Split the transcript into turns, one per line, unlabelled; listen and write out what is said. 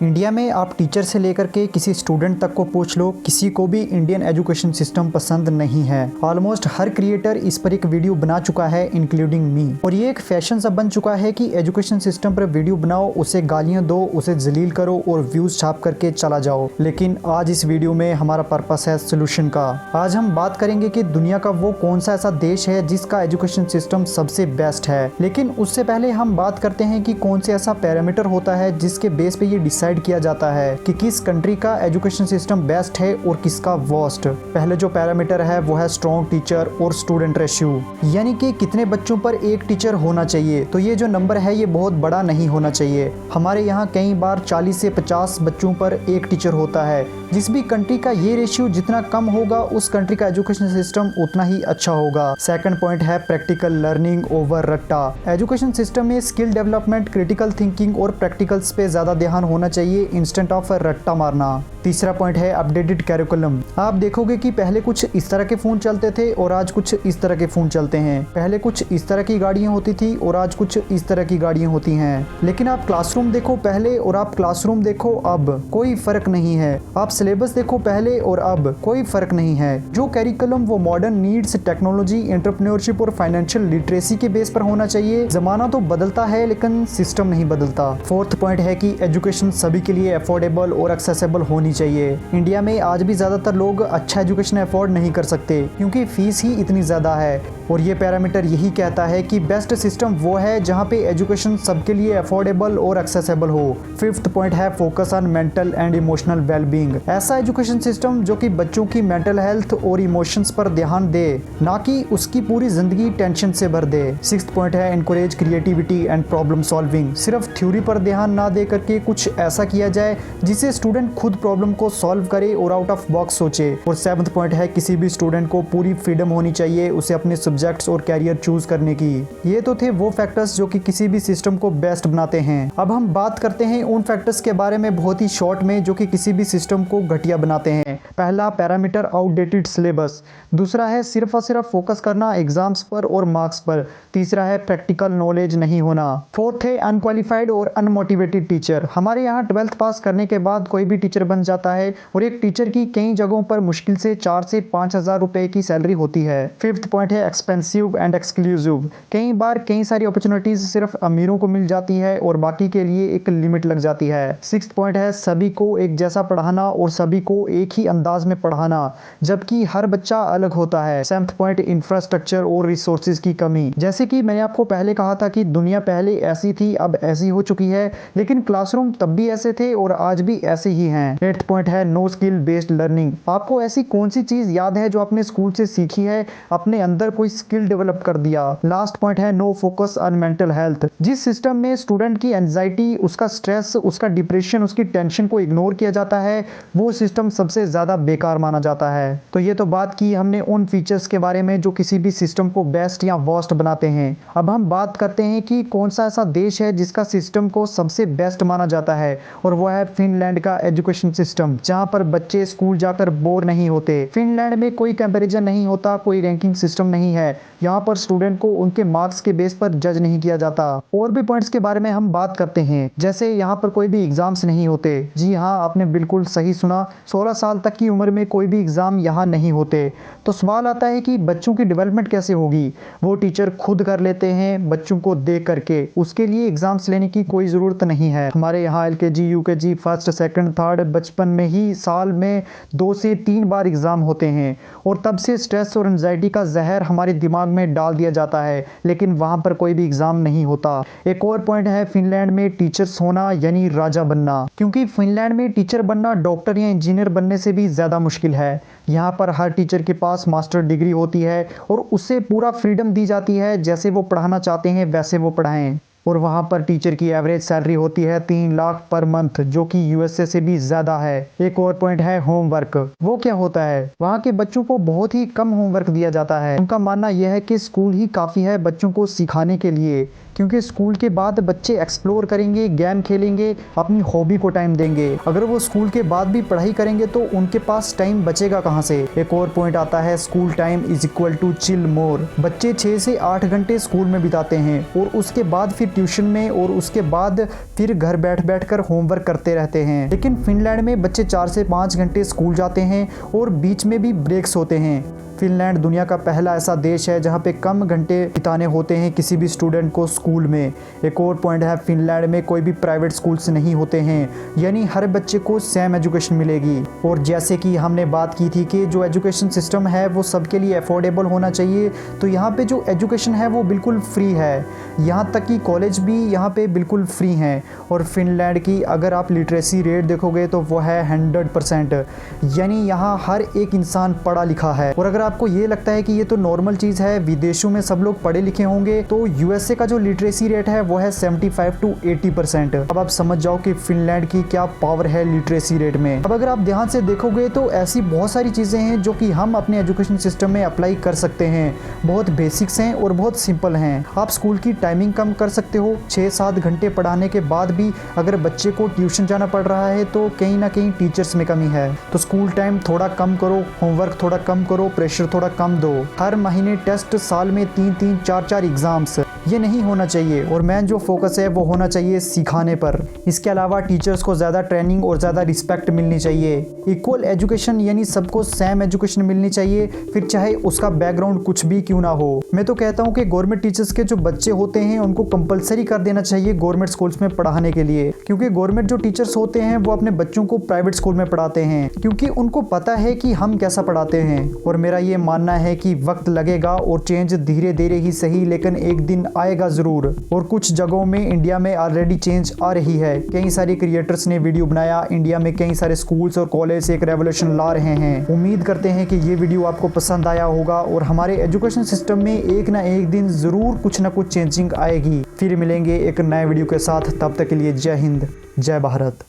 India में आप teacher से लेकर के किसी स्टूडेंट तक को पूछ लो, किसी को भी इंडियन एजुकेशन सिस्टम पसंद नहीं है। ऑलमोस्ट हर क्रिएटर इस पर एक वीडियो बना चुका है, इंक्लूडिंग मी। और ये एक फैशन सा बन चुका है कि एजुकेशन सिस्टम पर वीडियो बनाओ, उसे गालियां दो, उसे जलील करो और व्यूज छाप करके चला जाओ। लेकिन आज इस वीडियो में हमारा पर्पस है सोल्यूशन का। आज हम बात करेंगे कि दुनिया का वो कौन सा ऐसा देश है जिसका एजुकेशन सिस्टम सबसे बेस्ट है। लेकिन उससे पहले हम बात करते हैं कि कौन से ऐसा पैरामीटर होता है जिसके बेस पे ये डिसाइड किया जाता है कि किस कंट्री का एजुकेशन सिस्टम बेस्ट है और किसका वर्स्ट। पहले जो पैरामीटर है वो है स्ट्रॉन्ग टीचर और स्टूडेंट रेशियो, यानी कि कितने बच्चों पर एक टीचर होना चाहिए। तो ये जो नंबर है ये बहुत बड़ा नहीं होना चाहिए। हमारे यहाँ कई बार 40 से 50 बच्चों पर एक टीचर होता है। जिस भी कंट्री का ये रेशियो जितना कम होगा उस कंट्री का एजुकेशन सिस्टम उतना ही अच्छा होगा। सेकंड पॉइंट है प्रैक्टिकल लर्निंग ओवर रट्टा। एजुकेशन सिस्टम में स्किल डेवलपमेंट, क्रिटिकल थिंकिंग और प्रैक्टिकल्स पे ज्यादा ध्यान होना चाहिए इंस्टेंट ऑफ रट्टा मारना। तीसरा पॉइंट है अपडेटेड कैरिकुलम। आप देखोगे कि पहले कुछ इस तरह के फोन चलते थे और आज कुछ इस तरह के फोन चलते हैं। पहले कुछ इस तरह की गाड़ियां होती थी और आज कुछ इस तरह की गाड़ियां होती हैं। लेकिन आप क्लासरूम देखो पहले और आप क्लासरूम देखो अब, कोई फर्क नहीं है। आप सिलेबस देखो पहले और अब, कोई फर्क नहीं है। जो कैरिकुलम वो मॉडर्न नीड्स, टेक्नोलॉजी, एंटरप्रेन्योरशिप और फाइनेंशियल लिटरेसी के बेस पर होना चाहिए। जमाना तो बदलता है लेकिन सिस्टम नहीं बदलता। फोर्थ पॉइंट है कि एजुकेशन सभी के लिए अफोर्डेबल और एक्सेसिबल होनी चाहिए। इंडिया में आज भी ज्यादातर लोग अच्छा एजुकेशन अफोर्ड नहीं कर सकते क्योंकि फीस ही इतनी ज्यादा है। और ये पैरामीटर यही कहता है कि बेस्ट सिस्टम वो है जहाँ पे एजुकेशन सबके लिए अफोर्डेबल और एक्सेसिबल हो। फिफ्थ पॉइंट है focus on mental and emotional wellbeing. ऐसा एजुकेशन सिस्टम जो कि बच्चों की मेंटल हेल्थ और इमोशंस पर ध्यान दे, ना कि उसकी पूरी जिंदगी टेंशन से भर दे। सिक्स्थ पॉइंट है encourage creativity and problem solving. सिर्फ थ्योरी पर ध्यान ना दे करके कुछ ऐसा किया जाए जिसे स्टूडेंट खुद प्रॉब्लम को सॉल्व करे और आउट ऑफ बॉक्स सोचे। और सेवंथ पॉइंट है किसी भी स्टूडेंट को पूरी फ्रीडम होनी चाहिए उसे अपने सब्जेक्ट्स और कैरियर चूज करने की। ये तो थे वो फैक्टर्स जो कि किसी भी सिस्टम को बेस्ट बनाते हैं। अब हम बात करते हैं उन फैक्टर्स के बारे में बहुत ही शॉर्ट में जो कि किसी भी सिस्टम को घटिया बनाते हैं। पहला पैरामीटर आउटडेटेड सिलेबस। दूसरा है सिर्फ और सिर्फ फोकस करना एग्जाम्स पर और मार्क्स पर। तीसरा है प्रैक्टिकल नॉलेज नहीं होना। फोर्थ है अनक्वालिफाइड और अनमोटिवेटेड टीचर। हमारे यहाँ 12th पास करने के बाद कोई भी टीचर बन जाता है और एक टीचर की कई जगहों पर मुश्किल से 4 से 5 हजार रुपए की सैलरी होती है। फिफ्थ पॉइंट है एक्सपेंसिव एंड एक्सक्लूसिव। कई बार कई सारी अपॉर्चुनिटीज सिर्फ अमीरों को मिल जाती है और बाकी के लिए एक लिमिट लग जाती है। सिक्स्थ पॉइंट है सभी को एक जैसा पढ़ाना और सभी को एक ही अंदाज में पढ़ाना, जबकि हर बच्चा अलग होता है। सेवंथ पॉइंट इंफ्रास्ट्रक्चर और रिसोर्सेज की कमी। जैसे कि मैंने आपको पहले कहा था कि दुनिया पहले ऐसी थी अब ऐसी हो चुकी है, लेकिन क्लासरूम तब भी ऐसे थे और आज भी ऐसे ही हैं। एट्थ पॉइंट है नो स्किल बेस्ड लर्निंग। आपको ऐसी कौन सी चीज याद है जो आपने स्कूल से सीखी है, अपने अंदर कोई स्किल डेवलप कर दिया। लास्ट पॉइंट है no focus on mental health. जिस सिस्टम में स्टूडेंट की एंजाइटी, उसका स्ट्रेस, उसका डिप्रेशन, उसकी टेंशन को इग्नोर किया जाता है, वो सिस्टम सबसे ज्यादा बेकार माना जाता है। तो ये तो बात की हमने उन फीचर्स के बारे में जो किसी भी सिस्टम को बेस्ट या वर्स्ट बनाते हैं। अब हम बात करते हैं कि कौन सा ऐसा देश है जिसका सिस्टम को सबसे बेस्ट माना जाता है, और वो है फिनलैंड का एजुकेशन सिस्टम, जहां पर बच्चे स्कूल जाकर बोर नहीं होते। फिनलैंड में कोई कंपैरिजन नहीं होता, कोई रैंकिंग सिस्टम नहीं है। यहाँ पर स्टूडेंट को उनके मार्क्स के बेस पर जज नहीं किया जाता। और भी पॉइंट्स के बारे में हम बात करते हैं, जैसे यहाँ पर कोई भी एग्जाम्स नहीं होते। जी हाँ, आपने बिल्कुल सही सुना, 16 साल तक की उम्र में कोई भी एग्जाम यहाँ नहीं होते। तो सवाल आता है कि बच्चों की डेवलपमेंट कैसे होगी। वो टीचर खुद कर लेते हैं बच्चों को देख करके, उसके लिए एग्जाम्स लेने की कोई जरूरत नहीं है। हमारे यहाँ LKG, UKG, first, second, third बचपन में ही साल में 2 से 3 बार एग्जाम होते हैं, और तब से स्ट्रेस और एंजाइटी का जहर हमारे दिमाग में डाल दिया जाता है, लेकिन वहां पर कोई भी एग्जाम नहीं होता। एक और पॉइंट है फिनलैंड में टीचर्स होना यानी राजा बनना, क्योंकि फिनलैंड में टीचर बनना डॉक्टर या इंजीनियर बनने से भी ज्यादा मुश्किल है। यहाँ पर हर टीचर के पास मास्टर डिग्री होती है और उससे पूरा फ्रीडम दी जाती है, जैसे वो पढ़ाना चाहते हैं वैसे वो पढ़ाएं। और वहाँ पर टीचर की एवरेज सैलरी होती है 3 लाख पर मंथ, जो कि USA से भी ज्यादा है। एक और पॉइंट है होमवर्क। वो क्या होता है, वहाँ के बच्चों को बहुत ही कम होमवर्क दिया जाता है। उनका मानना यह है कि स्कूल ही काफी है बच्चों को सिखाने के लिए। क्योंकि स्कूल के बाद बच्चे एक्सप्लोर करेंगे, गेम खेलेंगे, अपनी हॉबी को टाइम देंगे। अगर वो स्कूल के बाद भी पढ़ाई करेंगे तो उनके पास टाइम बचेगा कहाँ से। एक और पॉइंट आता है, school time is equal to chill more. बच्चे 6 से 8 घंटे स्कूल में बिताते हैं और उसके बाद फिर ट्यूशन में और उसके बाद फिर घर बैठ कर होमवर्क करते रहते हैं। लेकिन फिनलैंड में बच्चे 4 से 5 घंटे स्कूल जाते हैं और बीच में भी ब्रेक्स होते हैं। फिनलैंड दुनिया का पहला ऐसा देश है जहाँ पे कम घंटे बिताने होते हैं किसी भी स्टूडेंट को स्कूल में। एक और पॉइंट है, फिनलैंड में कोई भी प्राइवेट स्कूल्स नहीं होते हैं, यानी हर बच्चे को सेम एजुकेशन मिलेगी। और जैसे कि हमने बात की थी कि जो एजुकेशन सिस्टम है वो सबके लिए अफोर्डेबल होना चाहिए, तो यहाँ पे जो एजुकेशन है वो बिल्कुल फ्री है। यहाँ तक कि कॉलेज भी यहाँ पे बिल्कुल फ्री हैं। और फिनलैंड की अगर आप लिटरेसी रेट देखोगे तो वो है 100%, यानी यहाँ हर एक इंसान पढ़ा लिखा है। और अगर आपको ये लगता है कि ये तो नॉर्मल चीज़ है, विदेशों में सब लोग पढ़े लिखे होंगे, तो यूएसए का जो लिटरेसी रेट है वो है 75 to 80%। अब आप समझ जाओ कि फिनलैंड की क्या पावर है लिटरेसी रेट में। अब अगर आप ध्यान से देखोगे तो ऐसी बहुत सारी चीज़ें हैं जो कि हम अपने एजुकेशन सिस्टम में अप्लाई कर सकते हैं। बहुत बेसिक्स हैं और बहुत सिंपल हैं। आप स्कूल की टाइमिंग कम कर सकते हो। 6-7 घंटे पढ़ाने के बाद भी अगर बच्चे को ट्यूशन जाना पड़ रहा है तो कहीं ना कहीं टीचर्स में कमी है। तो स्कूल टाइम थोड़ा कम करो, होमवर्क थोड़ा कम करो, प्रेशर थोड़ा कम दो। हर महीने टेस्ट, साल में 3-3, 4-4 एग्जाम्स, ये नहीं होना चाहिए। और मेन जो फोकस है वो होना चाहिए सिखाने पर। इसके अलावा टीचर्स को ज़्यादा ट्रेनिंग और ज़्यादा रिस्पेक्ट मिलनी चाहिए। इक्वल एजुकेशन यानी सबको सेम एजुकेशन मिलनी चाहिए, फिर चाहे उसका बैकग्राउंड कुछ भी क्यों ना हो। मैं तो कहता हूँ कि गवर्नमेंट टीचर्स के जो बच्चे होते हैं उनको कंपलसरी कर देना चाहिए गवर्नमेंट स्कूल्स में पढ़ाने के लिए, क्योंकि गवर्नमेंट जो टीचर्स होते हैं वो अपने बच्चों को प्राइवेट स्कूल में पढ़ाते हैं, क्योंकि उनको पता है कि हम कैसा पढ़ाते हैं। और मेरा ये मानना है कि वक्त लगेगा और चेंज धीरे धीरे ही सही, लेकिन एक दिन आएगा जरूर। और कुछ जगहों में इंडिया में ऑलरेडी चेंज आ रही है। कई सारे क्रिएटर्स ने वीडियो बनाया, इंडिया में कई सारे स्कूल्स और कॉलेज एक रेवोल्यूशन ला रहे हैं। उम्मीद करते हैं कि ये वीडियो आपको पसंद आया होगा और हमारे एजुकेशन सिस्टम में एक ना एक दिन जरूर कुछ ना कुछ चेंजिंग आएगी। फिर मिलेंगे एक नए वीडियो के साथ, तब तक के लिए जय हिंद, जय भारत।